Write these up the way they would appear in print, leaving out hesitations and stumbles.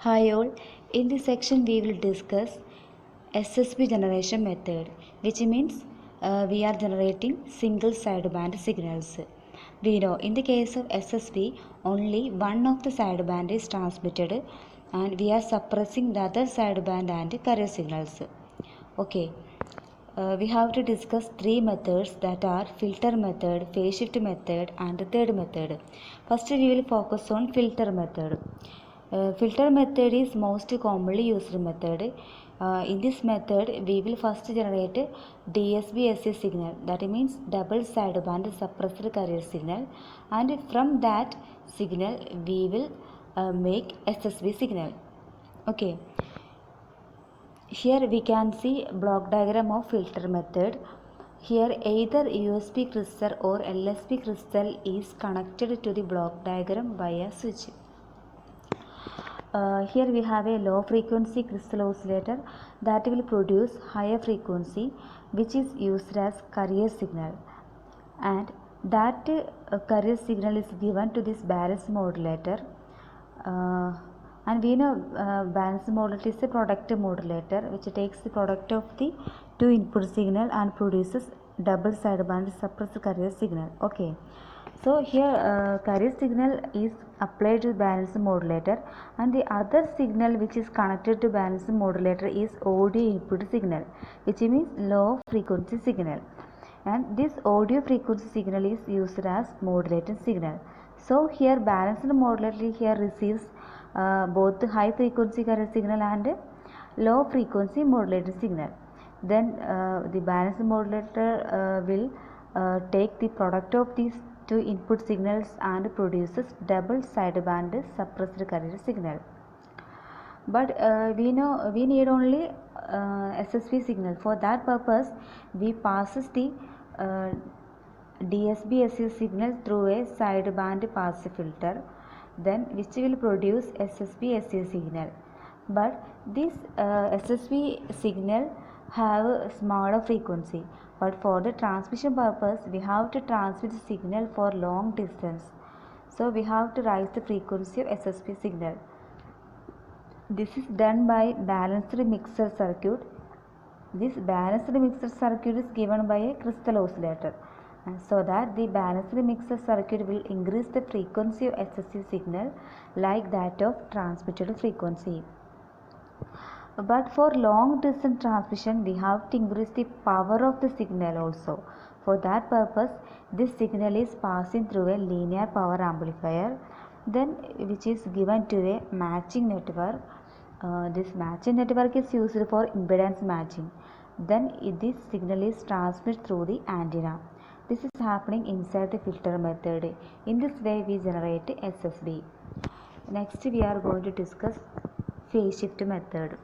Hi all, in this section we will discuss SSB generation method, which means we are generating single sideband signals. We know in the case of SSB only one of the sideband is transmitted and we are suppressing the other sideband and carrier signals. Okay, we have to discuss three methods, that are filter method, phase shift method and the third method. First we will focus on filter method. Filter method is most commonly used method. In this method we will first generate DSB-SA signal, that means double sideband suppressed carrier signal, and from that signal we will make SSB signal. Okay, here we can see block diagram of filter method. Here either USB crystal or LSB crystal is connected to the block diagram by a switch. Here we have a low frequency crystal oscillator that will produce higher frequency, which is used as carrier signal, and that carrier signal is given to this balance modulator. And we know balance modulator is a product modulator which takes the product of the two input signal and produces double sideband suppressed carrier signal. Okay, so here carrier signal is applied to balance modulator, and the other signal which is connected to balance modulator is audio input signal, which means low frequency signal, and this audio frequency signal is used as modulated signal. So here balanced modulator here receives both high frequency carrier signal and low frequency modulated signal. Then the balanced modulator will take the product of these two input signals and produces double sideband suppressed carrier signal. But we know we need only SSB signal. For that purpose we passes the DSB-SA signal through a sideband passive filter, then which will produce SSB-SA signal. But this SSB signal have a smaller frequency, but for the transmission purpose we have to transmit the signal for long distance, so we have to raise the frequency of SSB signal. This is done by balanced mixer circuit. This balanced mixer circuit is given by a crystal oscillator, and so that the balanced mixer circuit will increase the frequency of SSB signal like that of transmitted frequency. But for long distance transmission we have to increase the power of the signal also. For that purpose this signal is passing through a linear power amplifier, then which is given to a matching network. This matching network is used for impedance matching. Then this signal is transmitted through the antenna. This is happening inside the filter method. In this way we generate SSB. Next we are going to discuss phase shift method.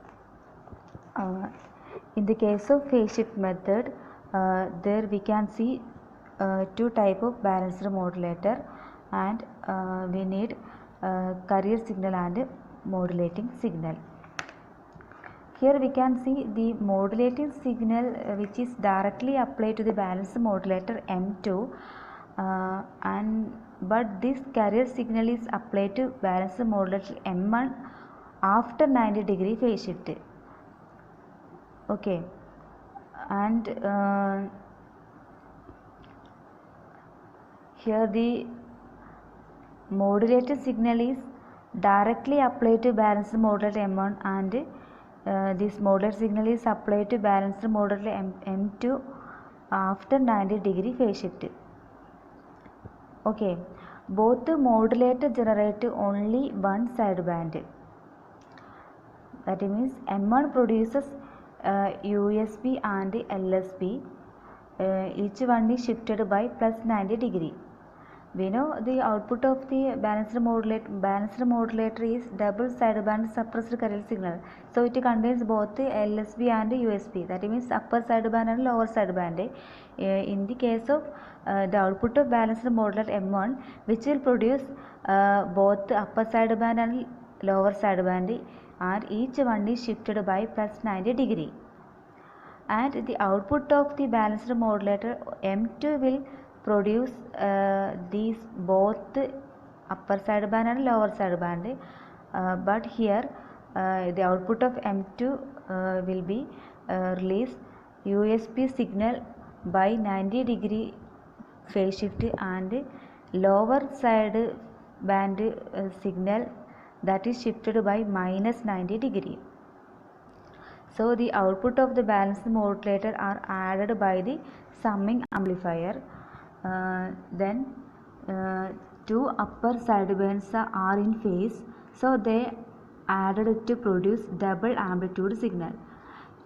In the case of phase shift method, there we can see two type of balanced modulator, and we need carrier signal and modulating signal. Here we can see the modulating signal which is directly applied to the balanced modulator M2, but this carrier signal is applied to balanced modulator M1 after 90-degree phase shift. Okay, and here the modulated signal is directly applied to balanced modulator M1, and this modulated signal is applied to balanced modulator M2 after 90-degree phase shift. Okay, both the modulator generate only one sideband. That means M1 produces USB and LSB. Each one is shifted by plus 90-degree. We know the output of the balanced modulator is double sideband suppressed carrier signal. So it contains both the LSB and USB. That means upper sideband and lower sideband. In the case of the output of balanced modulator M1, which will produce both the upper sideband and lower sideband, and each one is shifted by plus 90-degree. And the output of the balanced modulator M2 will produce these both upper sideband and lower sideband but here the output of M2 will be release USP signal by 90 degree phase shift and lower side band signal that is shifted by minus 90 degree. So the output of the balanced modulator are added by the summing amplifier. Then two upper sidebands are in phase, so they added to produce double amplitude signal.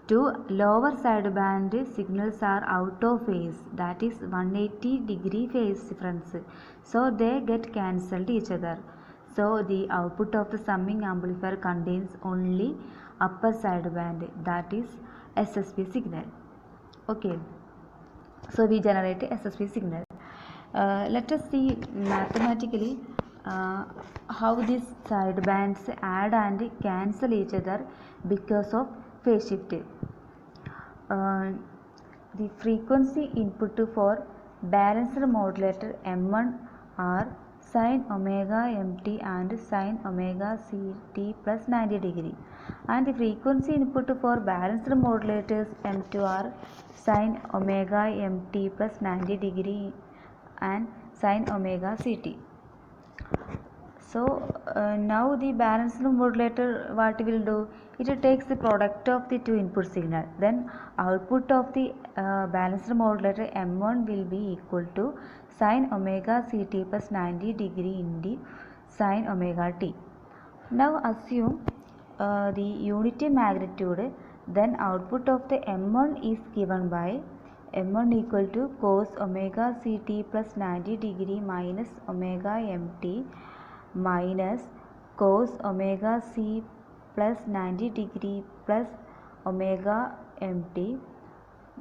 Two lower sideband signals are out of phase, that is 180 degree phase difference, so they get cancelled each other. So the output of the summing amplifier contains only upper sideband, that is SSB signal. Okay, so we generate a SSB signal. Let us see mathematically how these sidebands add and cancel each other because of phase shift. The frequency input for balanced modulator M1 are sin omega mt and sin omega ct plus 90 degree, and the frequency input for balanced modulators M2 are sin omega mt plus 90 degree and sin omega ct. So now the balanced modulator, what will do? It takes the product of the two input signal. Then output of the balanced modulator M1 will be equal to sin omega ct plus 90 degree into sin omega t. Now assume the unity magnitude, then output of the M1 is given by M1 equal to cos omega ct plus 90 degree minus omega mt minus cos omega c plus 90 degree plus omega mt,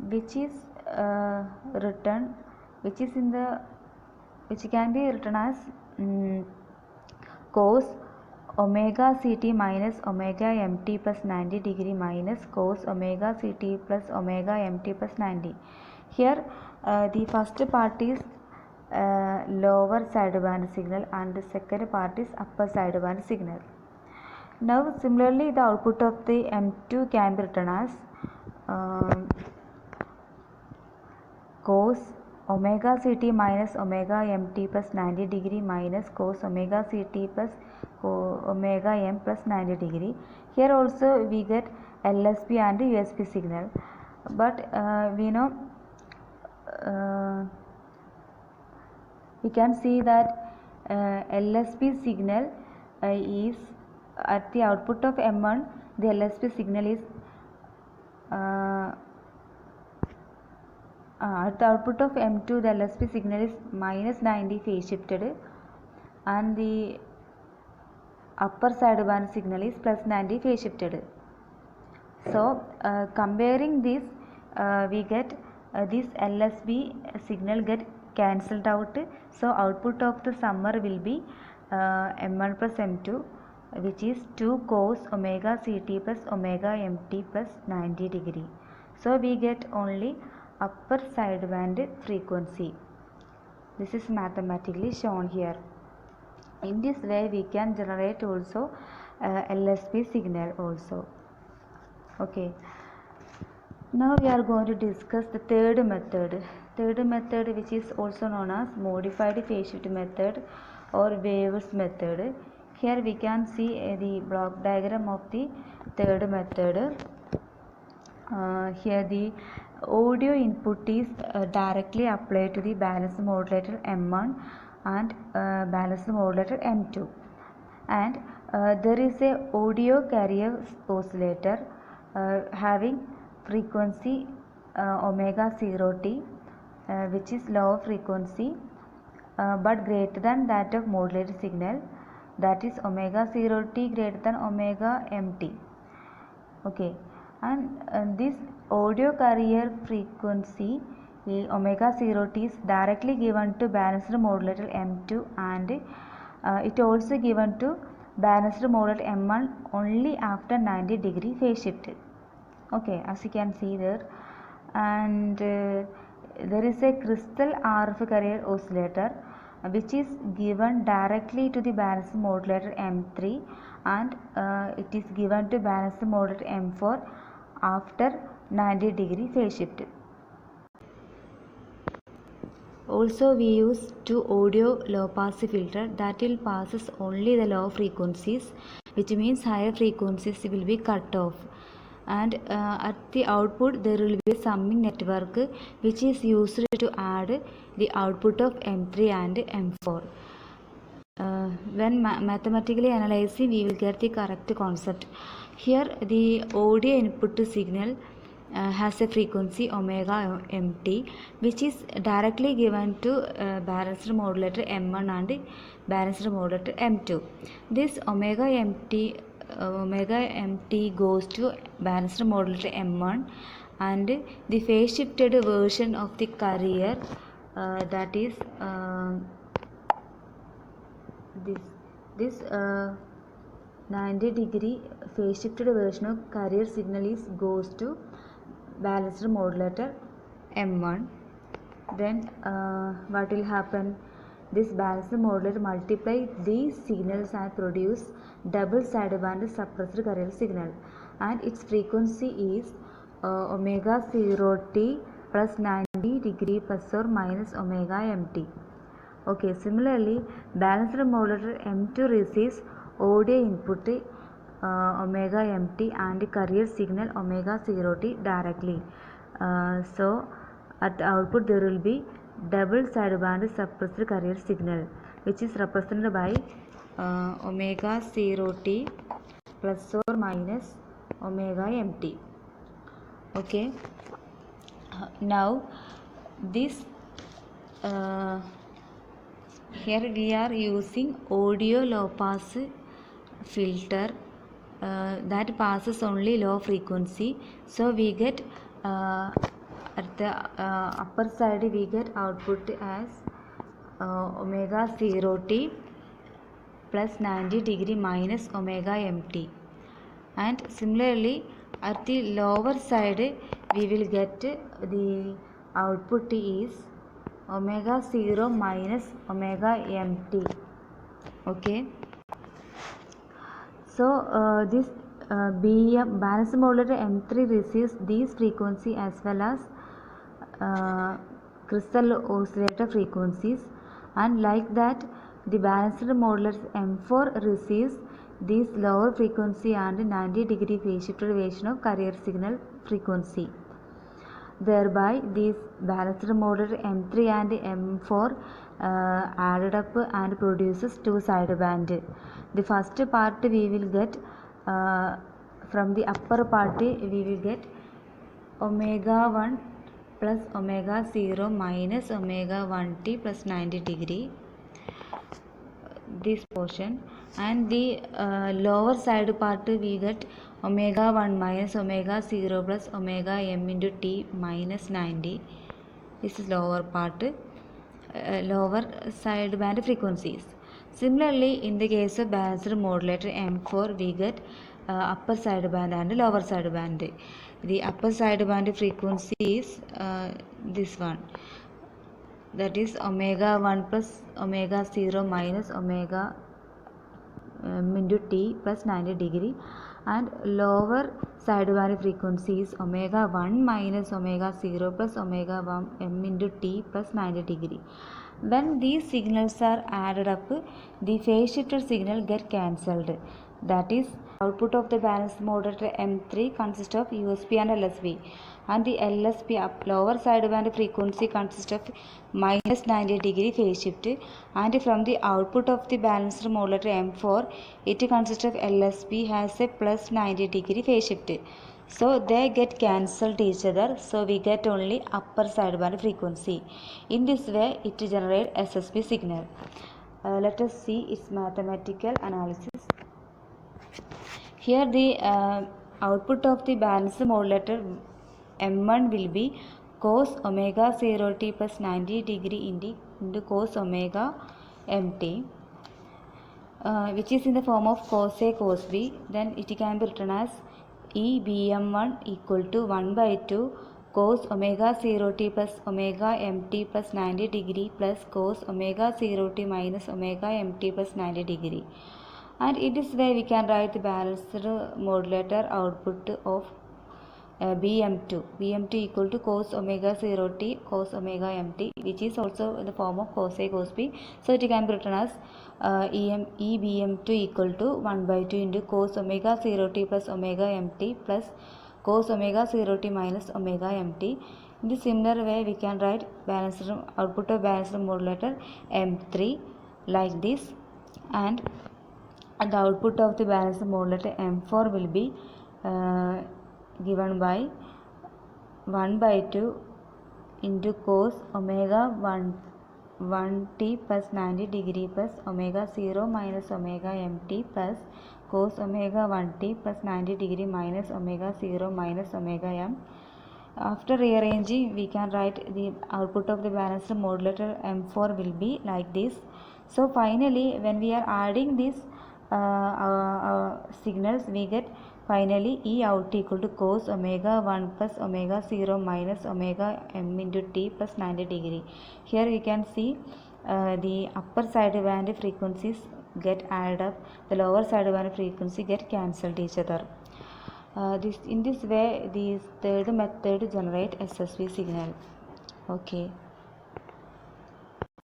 which is written, which can be written as cos omega ct minus omega mt plus 90 degree minus cos omega ct plus omega mt plus 90. Here the first part is lower sideband signal and the second part is upper sideband signal. Now similarly the output of the M2 can be written as cos omega ct minus omega mt plus 90 degree minus cos omega ct plus omega m plus 90 degree. Here also we get LSB and USB signal, but we know we can see that LSB signal is at the output of M1, the LSB signal is at the output of M2, the LSB signal is minus 90 phase shifted and the upper sideband signal is plus 90 phase shifted. So comparing this, we get this LSB signal get cancelled out, so output of the summer will be M1 plus M2, which is 2 cos omega ct plus omega mt plus 90 degree. So we get only upper sideband frequency. This is mathematically shown here. In this way we can generate also LSB signal also. Okay, now we are going to discuss the third method, which is also known as modified phase shift method or Waves method. Here we can see the block diagram of the third method. Here the audio input is directly applied to the balanced modulator M1 and balanced modulator M2, and there is a audio carrier oscillator having frequency omega 0t, which is low frequency but greater than that of modulated signal, that is omega 0t greater than omega mt. Okay, and this audio carrier frequency omega 0t is directly given to balanced modulator M2 and it also given to balanced modulator M1 only after 90 degree phase shift. Okay, as you can see there, and there is a crystal RF carrier oscillator which is given directly to the balanced modulator M3, and it is given to balanced modulator M4 after 90-degree phase shift. Also, we use two audio low pass filter that will passes only the low frequencies, which means higher frequencies will be cut off, and at the output there will be a summing network which is used to add the output of M3 and M4. When mathematically analyzing, we will get the correct concept. Here the audio input signal has a frequency omega mt, which is directly given to balanced modulator M1 and balanced modulator M2. This omega mt goes to balanced modulator M1, and the phase shifted version of the carrier, that is this 90-degree phase shifted version of carrier signal goes to balanced modulator M1. Then what will happen? This balanced modulator multiply these signals and produce double sideband suppressed carrier signal, and its frequency is omega 0t plus 90-degree plus or minus omega mt. Okay, similarly, balanced modulator M2 receives audio input omega mt and carrier signal omega 0t directly. So, at the output there will be double sideband suppressed carrier signal, which is represented by omega 0t plus or minus omega mt. Okay, now this here we are using audio low pass filter that passes only low frequency, so we get at the upper side we get output as omega 0t plus 90-degree minus omega mt, and similarly at the lower side we will get the output is omega 0 minus omega mt. Okay, so this BM balanced modulator M3 receives these frequency as well as crystal oscillator frequencies, and like that the balanced modulator M4 receives these lower frequency and 90-degree phase shifted version of carrier signal frequency. Thereby these balanced modulator M3 and M4 added up and produces two sideband. The first part we will get from the upper part we will get omega 1 plus omega 0 minus omega 1t plus 90-degree, this portion, and the lower side part we get omega 1 minus omega 0 plus omega m into t minus 90. This is lower part, lower sideband frequencies. Similarly, in the case of balanced modulator M4 we get upper sideband and lower sideband. The upper sideband frequency is this one, that is omega 1 plus omega 0 minus omega into t plus 90-degree, and lower sideband frequency is omega 1 minus omega 0 plus omega 1 m into t plus 90-degree. When these signals are added up, the phase shifted signal get cancelled. That is, output of the balanced modulator M3 consists of USP and LSB, and the LSB up lower sideband frequency consists of minus 90-degree phase shift, and from the output of the balanced modulator M4 it consists of LSB has a plus 90-degree phase shift. So they get cancelled each other, so we get only upper sideband frequency. In this way it generates SSB signal. Let us see its mathematical analysis. Here the output of the balanced modulator M1 will be cos omega 0t plus 90-degree into cos omega mt, which is in the form of cos A cos B. Then it can be written as EBM1 equal to 1 by 2 cos omega 0 t plus omega mt plus 90 degree plus cos omega 0 t minus omega mt plus 90 degree. And in this way we can write the balanced modulator output of BM2 equal to cos omega 0 t cos omega mt, which is also in the form of cos A cos B. So it can be written as EBM2 equal to 1 by 2 into cos omega 0 t plus omega mt plus cos omega 0 t minus omega mt. In the similar way we can write balanced output of balanced modulator M3 like this, and the output of the balanced modulator M4 will be given by 1 by 2 into cos omega 1 t plus 90 degree plus omega 0 minus omega mt plus cos omega 1 t plus 90 degree minus omega 0 minus omega m. After rearranging, we can write the output of the balanced modulator M4 will be like this. So finally, when we are adding these signals, we get finally E out equal to cos omega 1 plus omega 0 minus omega m into t plus 90 degree. Here we can see the upper sideband frequencies get added up, the lower sideband frequency get cancelled each other. In this way, this third method generate SSV signal. Okay.